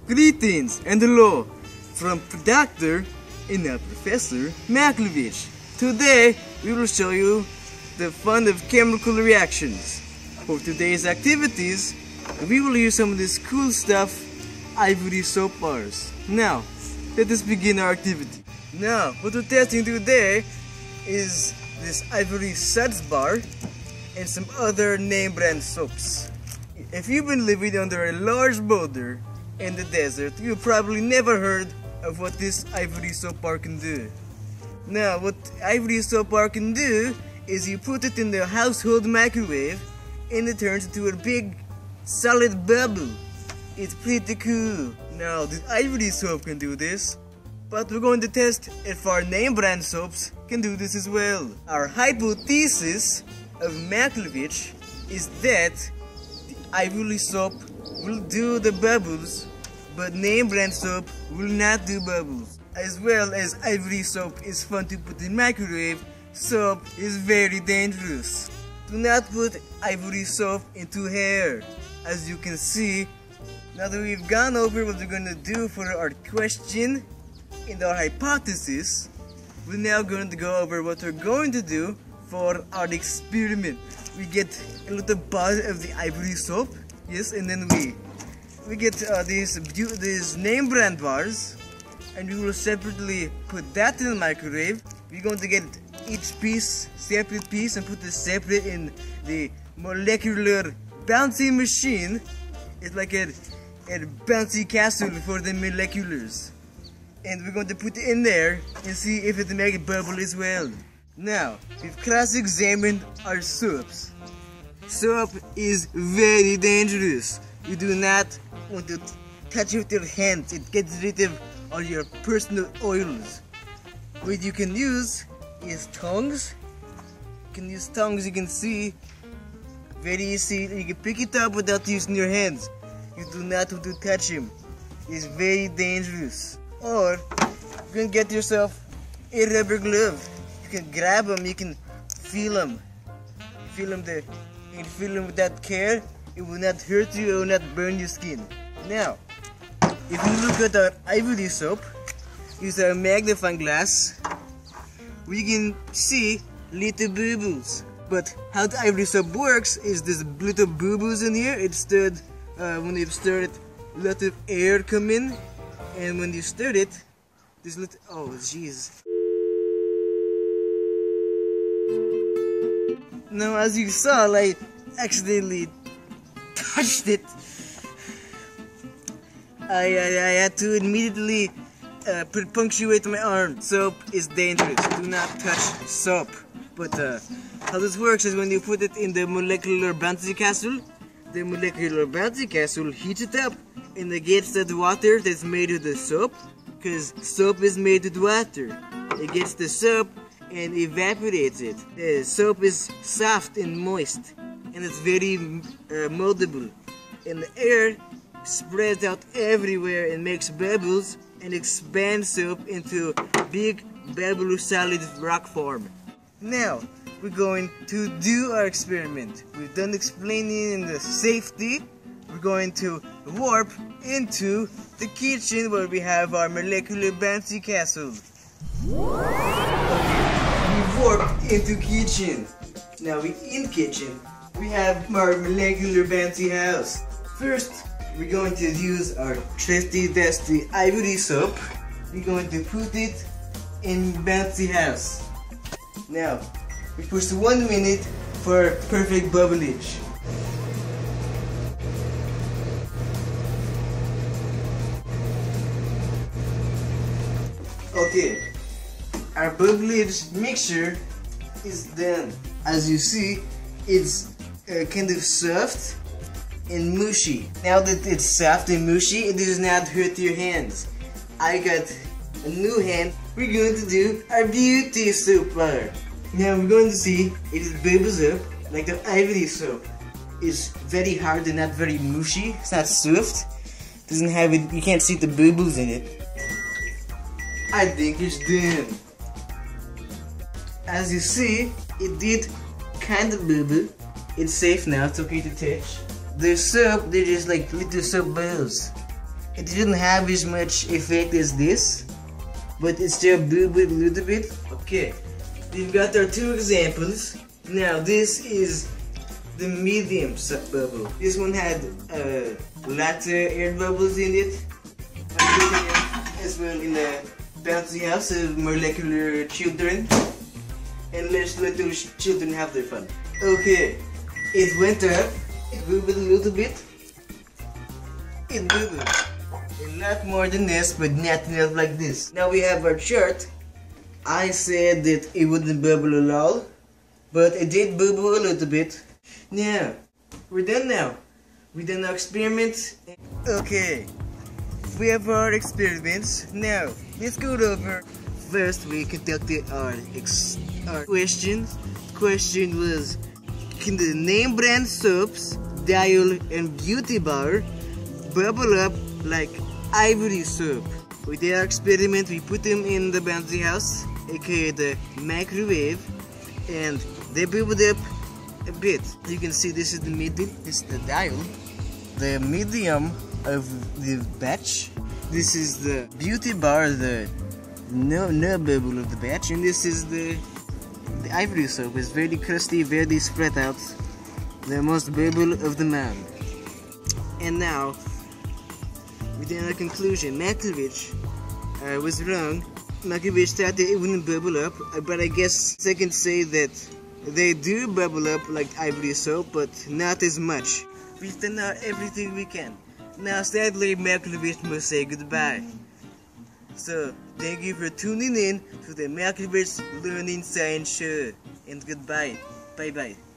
Greetings and hello from Dr. and now Professor Maklovich. Today we will show you the fun of chemical reactions. For today's activities, we will use some of this cool stuff, ivory soap bars. Now, let us begin our activity. Now, what we're testing today is this ivory suds bar and some other name brand soaps. If you've been living under a large boulder in the desert, you've probably never heard of what this ivory soap bar can do. Now, what ivory soap bar can do is you put it in the household microwave and it turns into a big solid bubble. It's pretty cool. Now, the ivory soap can do this, but we're going to test if our name brand soaps can do this as well. Our hypothesis of Maklovich is that the ivory soap will do the bubbles, but name brand soap will not do bubbles. As well as ivory soap is fun to put in microwave, soap is very dangerous. Do not put ivory soap into hair. As you can see, now that we've gone over what we're going to do for our question and our hypothesis, we're now going to go over what we're going to do for our experiment. We get a little bottle of the ivory soap, yes, and then we get these name brand bars, and we will separately put that in the microwave. We're going to get each piece, separate piece, and put it separate in the molecular bouncy machine. It's like a bouncy castle for the moleculars. And we're going to put it in there and see if it makes bubble as well. Now, we've cross-examined our soaps. Soap is very dangerous. You do not want to touch it with your hands. It gets rid of all your personal oils. What you can use is tongs. You can use tongs, you can see. Very easy. You can pick it up without using your hands. You do not want to touch him. It's very dangerous. Or you can get yourself a rubber glove. You can grab them, you can feel them. Feel them there. You can feel them without care. It will not hurt you, it will not burn your skin. Now, if you look at our ivory soap, use our magnifying glass, we can see little bubbles. But how the ivory soap works is there's little bubbles in here. It stirred, when you stir it, a lot of air come in. And when you stir it, there's little, oh jeez. Now as you saw, I accidentally touched it. I had to immediately punctuate my arm. Soap is dangerous. Do not touch soap. But how this works is when you put it in the molecular bouncy castle, the molecular bouncy castle heats it up and it gets that water that's made of the soap, because soap is made with water. It gets the soap and evaporates it. The soap is soft and moist and it's very moldable. And the air spreads out everywhere and makes bubbles and expands soap into big bubble solid rock form. Now, we're going to do our experiment. We've done explaining in the safety. We're going to warp into the kitchen where we have our molecular bouncy castle. We warped into kitchen. Now we in kitchen. We have our molecular bouncy house. First, we're going to use our trusty dusty ivory soap. We're going to put it in bouncy house. Now, we push 1 minute for perfect bubblage. Okay, our bubblage mixture is done. As you see, it's kind of soft and mushy. Now that it's soft and mushy, it does not hurt your hands. I got a new hand. We're going to do our beauty soap bar. Now we're going to see if it bubbles up like the ivory soap. It's very hard and not very mushy. It's not soft. Doesn't have it. You can't see the bubbles in it. I think it's done. As you see, it did kind of bubble. It's safe now. It's okay to touch. The soap, they're just like little soap balls. it didn't have as much effect as this, but it still bubbled a little bit. Okay, we've got our two examples. Now this is the medium suck bubble. This one had latter air bubbles in it. As well in the bouncy house of molecular children. And let's let those children have their fun. Okay, it went up, it bubbled a little bit. It bubbled. A lot more than this, but not enough like this. Now we have our chart. I said that it wouldn't bubble at all, but it did bubble a little bit. Now, we're done now. We done our experiments. Okay, we have our experiments. Now, let's go over. First, we conducted our questions. Question was, can the name brand soaps, Dial and Beauty Bar bubble up like ivory soap? We did our experiment. We put them in the bouncy house, aka the microwave, and they bubbled up a bit. You can see this is the middle, this is the dial, the medium of the batch. This is the beauty bar, the no bubble of the batch, and this is the ivory soap. It's very crusty, very spread out, the most bubble of the man. And now, within our conclusion, Malkovich was wrong. Malkovich thought that it wouldn't bubble up, but I guess I can say that they do bubble up like ivory soap, but not as much. We've done everything we can. Now sadly, Malkovich must say goodbye. So, thank you for tuning in to the Malkovich Learning Science Show. And goodbye. Bye bye.